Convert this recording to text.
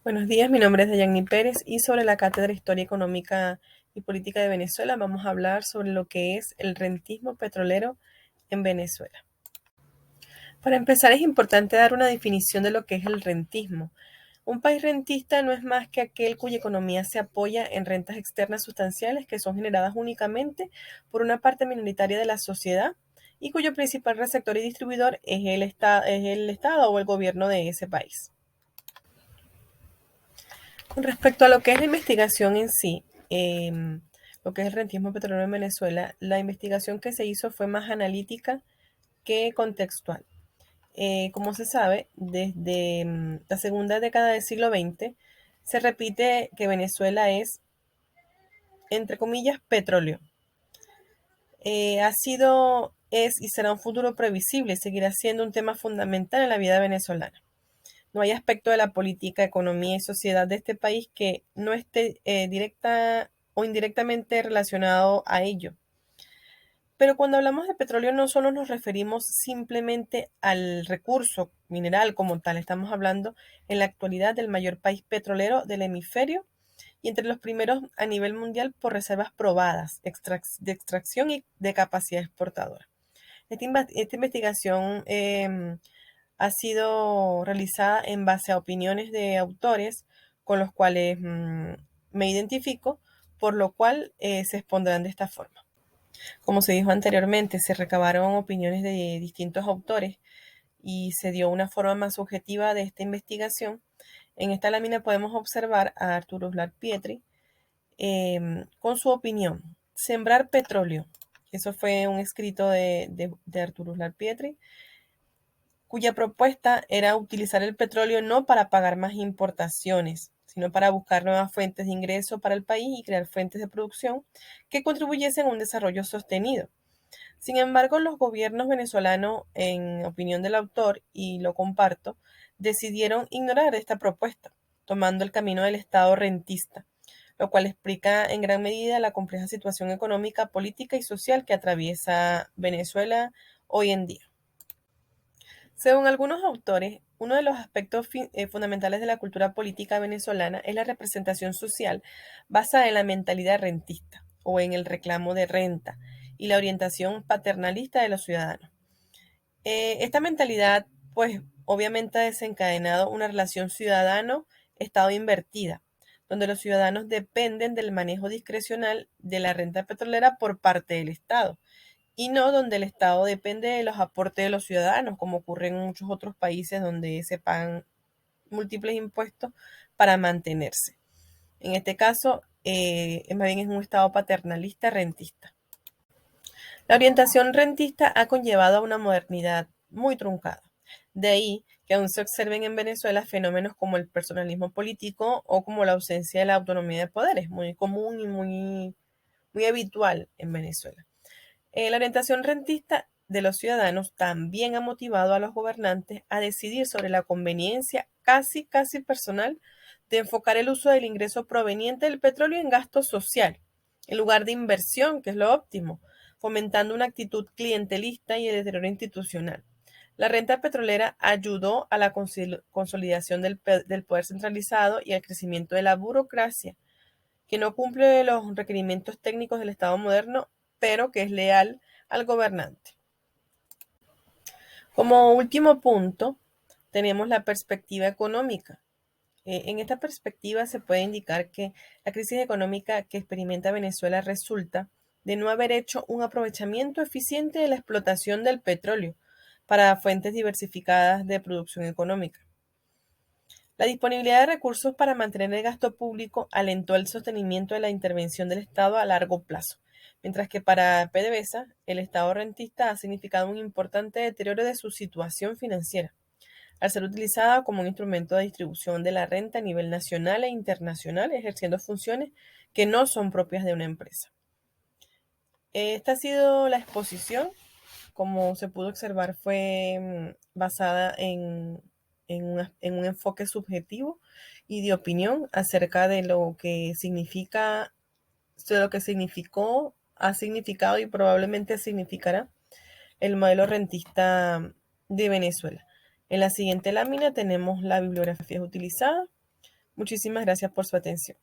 Buenos días, mi nombre es Dayanni Pérez y sobre la Cátedra Historia Económica y Política de Venezuela vamos a hablar sobre lo que es el rentismo petrolero en Venezuela. Para empezar es importante dar una definición de lo que es el rentismo. Un país rentista no es más que aquel cuya economía se apoya en rentas externas sustanciales que son generadas únicamente por una parte minoritaria de la sociedad y cuyo principal receptor y distribuidor es el Estado o el gobierno de ese país. Con respecto a lo que es la investigación en sí, lo que es el rentismo petrolero en Venezuela, la investigación que se hizo fue más analítica que contextual. Como se sabe, desde la segunda década del siglo XX, se repite que Venezuela es, entre comillas, petróleo. Ha sido, es y será un futuro previsible y seguirá siendo un tema fundamental en la vida venezolana. No hay aspecto de la política, economía y sociedad de este país que no esté directa o indirectamente relacionado a ello. Pero cuando hablamos de petróleo no solo nos referimos simplemente al recurso mineral como tal, estamos hablando en la actualidad del mayor país petrolero del hemisferio y entre los primeros a nivel mundial por reservas probadas de extracción y de capacidad exportadora. Esta investigación ha sido realizada en base a opiniones de autores con los cuales me identifico, por lo cual se expondrán de esta forma. Como se dijo anteriormente, se recabaron opiniones de distintos autores y se dio una forma más subjetiva de esta investigación. En esta lámina podemos observar a Arturo Uslar Pietri con su opinión. Sembrar petróleo. Eso fue un escrito de Arturo Uslar Pietri, cuya propuesta era utilizar el petróleo no para pagar más importaciones, sino para buscar nuevas fuentes de ingreso para el país y crear fuentes de producción que contribuyesen a un desarrollo sostenido. Sin embargo, los gobiernos venezolanos, en opinión del autor, y lo comparto, decidieron ignorar esta propuesta, tomando el camino del Estado rentista, lo cual explica en gran medida la compleja situación económica, política y social que atraviesa Venezuela hoy en día. Según algunos autores, uno de los aspectos fundamentales de la cultura política venezolana es la representación social basada en la mentalidad rentista o en el reclamo de renta y la orientación paternalista de los ciudadanos. Esta mentalidad, pues, obviamente ha desencadenado una relación ciudadano-estado invertida, donde los ciudadanos dependen del manejo discrecional de la renta petrolera por parte del Estado y no donde el Estado depende de los aportes de los ciudadanos, como ocurre en muchos otros países donde se pagan múltiples impuestos para mantenerse. En este caso, más bien es un Estado paternalista rentista. La orientación rentista ha conllevado a una modernidad muy truncada. De ahí que aún se observen en Venezuela fenómenos como el personalismo político o como la ausencia de la autonomía de poderes, muy común y muy habitual en Venezuela. La orientación rentista de los ciudadanos también ha motivado a los gobernantes a decidir sobre la conveniencia casi personal de enfocar el uso del ingreso proveniente del petróleo en gasto social, en lugar de inversión, que es lo óptimo, fomentando una actitud clientelista y el deterioro institucional. La renta petrolera ayudó a la consolidación del poder centralizado y al crecimiento de la burocracia, que no cumple los requerimientos técnicos del Estado moderno, pero que es leal al gobernante. Como último punto, tenemos la perspectiva económica. En esta perspectiva se puede indicar que la crisis económica que experimenta Venezuela resulta de no haber hecho un aprovechamiento eficiente de la explotación del petróleo para fuentes diversificadas de producción económica. La disponibilidad de recursos para mantener el gasto público alentó el sostenimiento de la intervención del Estado a largo plazo, mientras que para PDVSA el Estado rentista ha significado un importante deterioro de su situación financiera, al ser utilizada como un instrumento de distribución de la renta a nivel nacional e internacional, ejerciendo funciones que no son propias de una empresa. Esta ha sido la exposición. Como se pudo observar, fue basada en un enfoque subjetivo y de opinión acerca de lo que significa, de lo que significó, ha significado y probablemente significará el modelo rentista de Venezuela. En la siguiente lámina tenemos la bibliografía utilizada Muchísimas gracias por su atención.